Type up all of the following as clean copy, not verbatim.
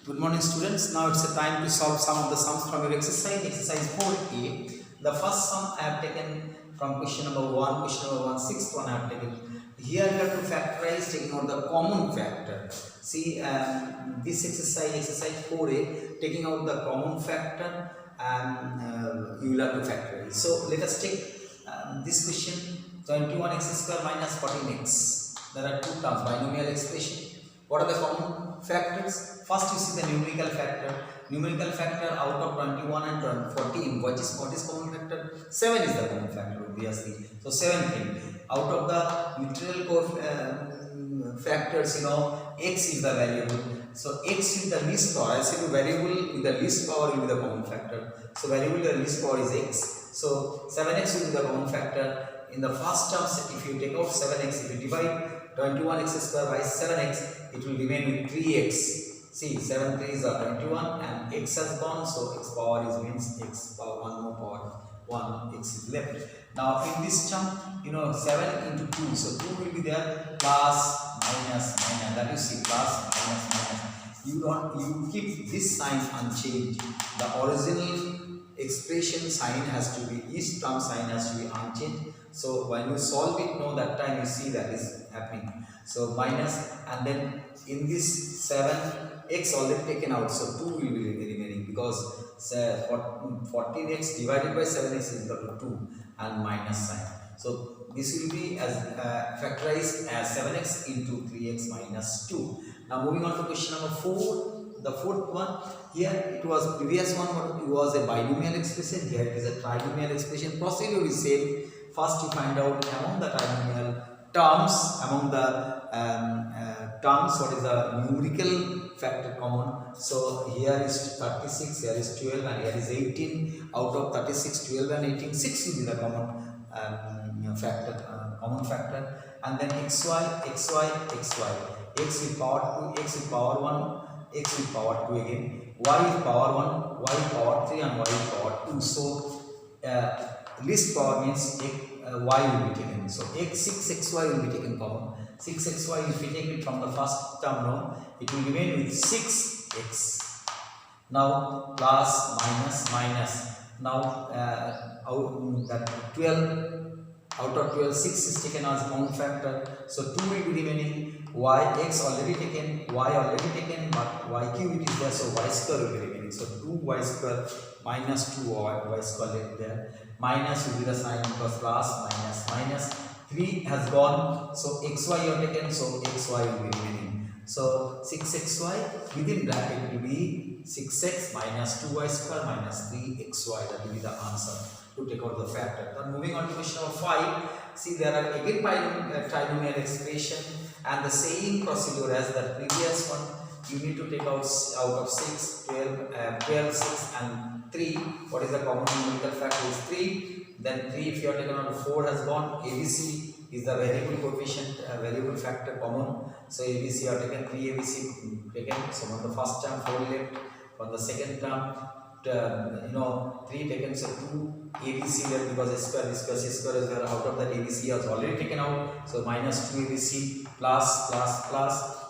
Good morning, students. Now it's a time to solve some of the sums from your exercise 4A. The first sum I have taken from question number 1, question number 1, sixth one I have taken. Here you have to factorize, taking out the common factor. See, this exercise 4A, taking out the common factor, and you will have to factorize. So let us take this question, 21x square minus 14x. There are two terms, binomial expression. What are the common factors? First, you see the numerical factor. Numerical factor out of 21 and 14. What is common factor? 7 is the common factor, obviously. So 7 came. Out of the literal factors, x is the variable. So x is the least power. I say the variable with the least power will be the common factor. So variable with the least power is x. So 7x will be the common factor. In the first terms, if you take out 7x, if you divide 21x square by 7x, it will remain with 3x. See, 7 3s are 21 and x has gone, so x power is means x power 1 more power 1, x is left. Now in this term, 7 into 2, so 2 will be there, plus minus, that you see, plus minus. You keep this sign unchanged. The original expression sign has to be, each term sign has to be unchanged. So when you solve it, that time you see that is happening. So minus, and then in this 7, x already taken out, so 2 will be remaining, because 14x divided by 7x is equal to 2 and minus sign. So this will be as factorized as 7x into 3x minus 2. Now moving on to question number 4. The fourth one, here it was previous one, it was a binomial expression, here it is a trinomial expression. Procedure is same. First you find out among the trinomial terms, what is the numerical factor common. So here is 36, here is 12 and here is 18. Out of 36, 12 and 18, 6 will be the common factor. And then xy, x with power 2, x with power 1, x with power 2 again, y with power 1, y with power 3 and y with power 2. So least power means y will be taken. So 6xy will be taken common. 6xy, if we take it from the first term, it will remain with 6x. Now plus minus. Now that 12, out of 12, 6 is taken as common factor. So 2 will be remaining. X already taken, y already taken, but y cube it is there, so y square will be remaining. So 2y square minus 2y square left there. Minus will be the sign because plus minus. 3 has gone, so xy you have taken, so xy will be remaining. So 6xy within bracket will be 6x minus 2y square minus 3xy. That will be the answer to take out the factor. Then moving on to question number 5. See, there are again trinomial expression and the same procedure as the previous one. You need to take out of 6, 12, 6 and 3. What is the common numerical factor is 3. Then 3, if you are taken out, 4 has gone. ABC is the variable coefficient, variable factor common. So ABC are taken, 3 ABC taken. So on the first term 4 left. On the second term 3 taken, so 2 ABC left because a square is there. Out of that ABC has already taken out, so minus 2 ABC plus.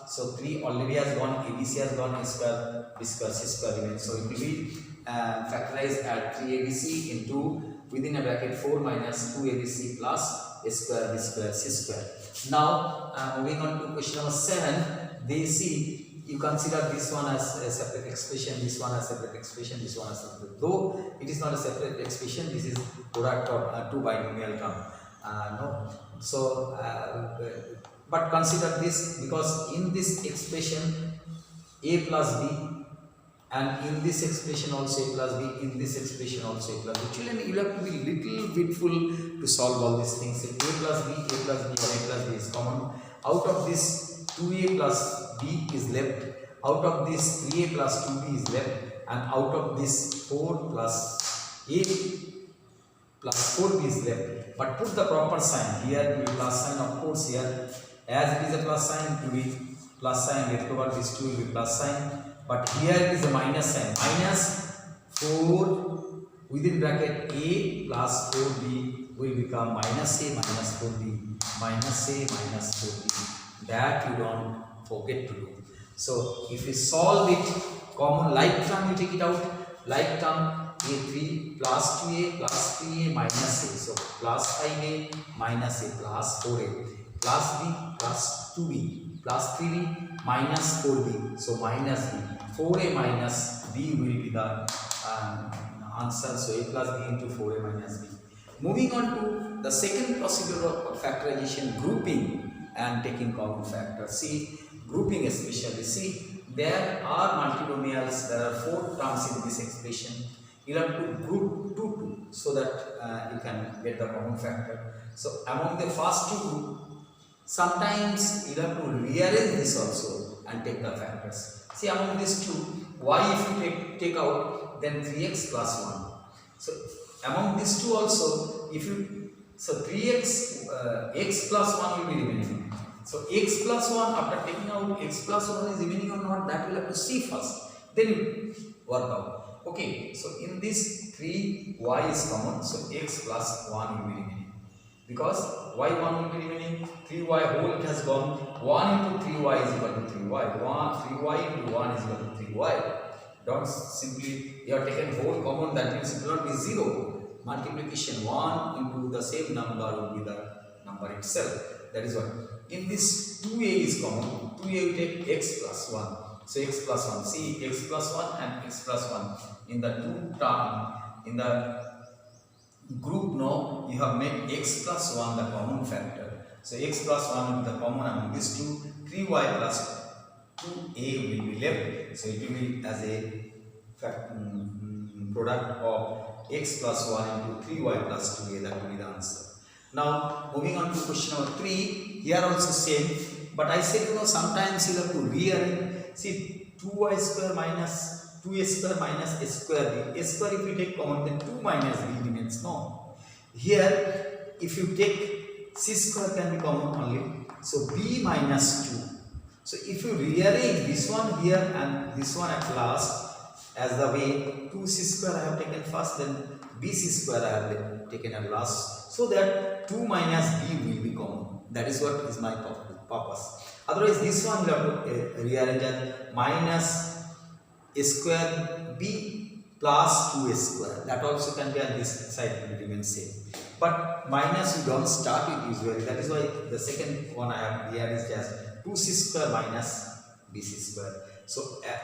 So 3 already has gone, ABC has gone, C square remains. So it will be factorized at 3 ABC into within a bracket 4 minus 2 ABC plus A square, B square, C square. Now moving on to question number 7. They see, you consider this one as a separate expression, this one as separate expression, this one as separate. Though it is not a separate expression, this is product of two binomial term. So, but consider this, because in this expression a plus b, and in this expression also a plus b, in this expression also a plus b. Children, you have to be little bitful to solve all these things. A plus b, and a plus b is common. Out of this 2a plus b is left, out of this 3a plus 2b is left, and out of this 4 plus a plus 4b is left. But put the proper sign. Here it will be plus sign, of course. Here, as it is a plus sign, it will be plus sign. Let over this 2 will be plus sign. But here it is a minus sign. Minus 4 within bracket a plus 4b will become minus a minus 4b. Minus a minus 4b. That you don't forget to do. So if we solve it common like term you take it out. Like term a3 plus 2a plus 3a minus a. So plus 5a minus a plus 4a plus b plus 2b plus 3b minus 4b. So minus b. 4a minus b will be the answer. So a plus b into 4a minus b. Moving on to the second procedure of factorization, grouping and taking common factor. See, grouping especially. See, there are multinomials. There are 4 terms in this expression. You have to group 2 so that you can get the common factor. So among the first 2 group, sometimes you have to rearrange this also and take the factors. See, among these 2, y if you take out, then 3x plus 1. So among these 2 also, if you, so 3x, x plus 1 will be remaining. So x plus 1, after taking out x plus 1 is remaining or not, that will have to see first, then you work out. Okay, so in this 3y is common, so x plus 1 will be remaining. Because y1 will be remaining, 3y whole it has gone, 1 into 3y is equal to 3y, 3y into 1 is equal to 3y. Don't simply, you have taken whole common, that means it will not be 0. Multiplication 1 into the same number will be the number itself. That is what. In this 2a is common, 2a will take x plus 1. So x plus 1, see x plus 1 and x plus 1. In the 2 term, in the group now, you have made x plus 1 the common factor. So x plus 1 will be the common among these 2. 3y plus 2a will be left. So it will be as a product of x plus 1 into 3y plus 2a, that will be the answer. Now moving on to question number 3, here also same, but I said sometimes you have to rearrange. See, 2y square minus 2a square minus a square b. A square if you take common, then 2 minus b remains. No. Here if you take c square can be common only. So b minus 2. So if you rearrange this one here and this one at last, as the way 2c square I have taken first, then bc square I have taken at last, so that 2 minus b will be common. That is what is my purpose. Otherwise this one you have to rearrange as minus a square b plus 2a square. That also can be on this side will remain same. But minus you don't start it usually. That is why the second one I have rearranged as 2c square minus bc square. So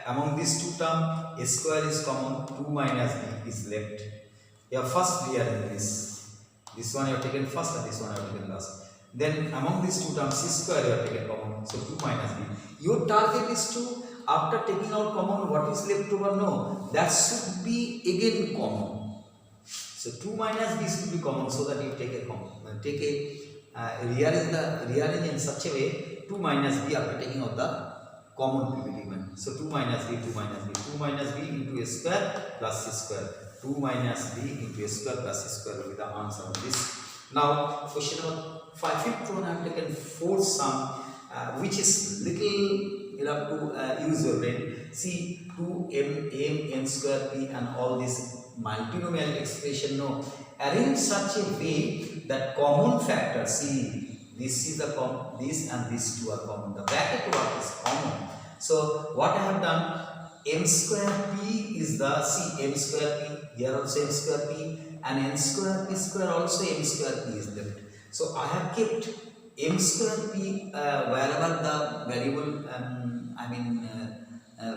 among these 2 terms, a square is common, 2 minus b is left. You have first rearrange this. This one you have taken first and this one you have taken last. Then among these 2 terms, c square you have taken common, so 2 minus b. Your target is to, after taking out common, what is left over? No, that should be again common. So 2 minus b should be common, so that you take a common, rearrange in such a way 2 minus b after taking out the common element. So 2 minus b, 2 minus b, 2 minus b into a square plus c square. 2 minus b into a square plus c square will be the answer of this. Now question number 5, fifth one I have taken 4 sum, which is little, you have to use your brain. See, 2m, n square p and all this multinomial expression, no, arrange such a way that common factor, see, this is the common, this and these 2 are common. The bracket work is common. So what I have done, m square p is the, see, m square p, here also m square p, and n square p square also m square p is left. So I have kept m square p wherever the variable,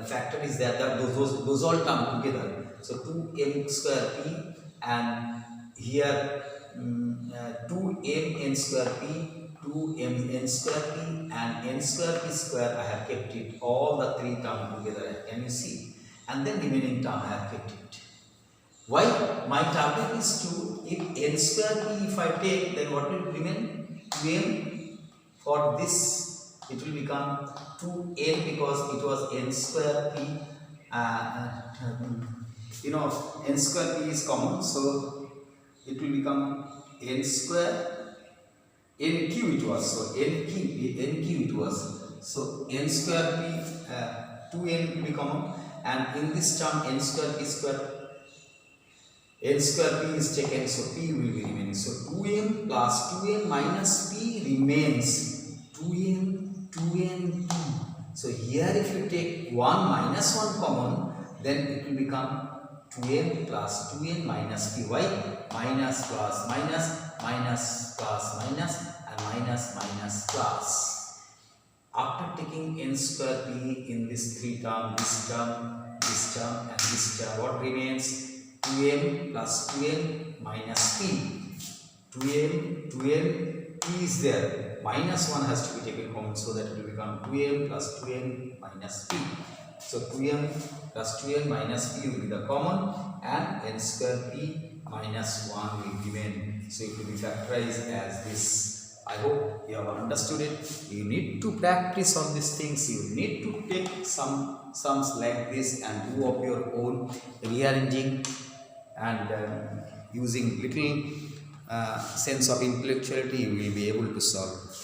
factor is there, that those all come together. So 2m square p and here 2m n square p, 2m n square p and n square p square, I have kept it, all the 3 terms together, can you see? And then remaining term I have kept it. Why? My target is to, if n square p if I take, then what will remain? 2m. For this it will become 2n because it was n square p, n square p is common, so it will become n square, n cube it was, so n cube it was, so n square p, 2n will be common, and in this term n square p is taken, so p will be remaining. So 2m plus 2n minus p remains 2n, 2n, 2. So here if you take 1 minus 1 common, then it will become 2m plus 2n minus p. Why? Minus plus minus, minus plus minus, and minus minus plus. After taking n square p in this three term, this term, this term, and this term, what remains? 2m plus 2n minus p. 2m, p is there. Minus 1 has to be taken common, so that it will become 2m plus 2n minus p. So 2m plus 2n minus p will be the common, and n square p minus 1 will remain. So it will be factorized as this. I hope you have understood it. You need to practice on these things. You need to take some sums like this and do of your own rearranging and using little sense of intellectuality. You will be able to solve.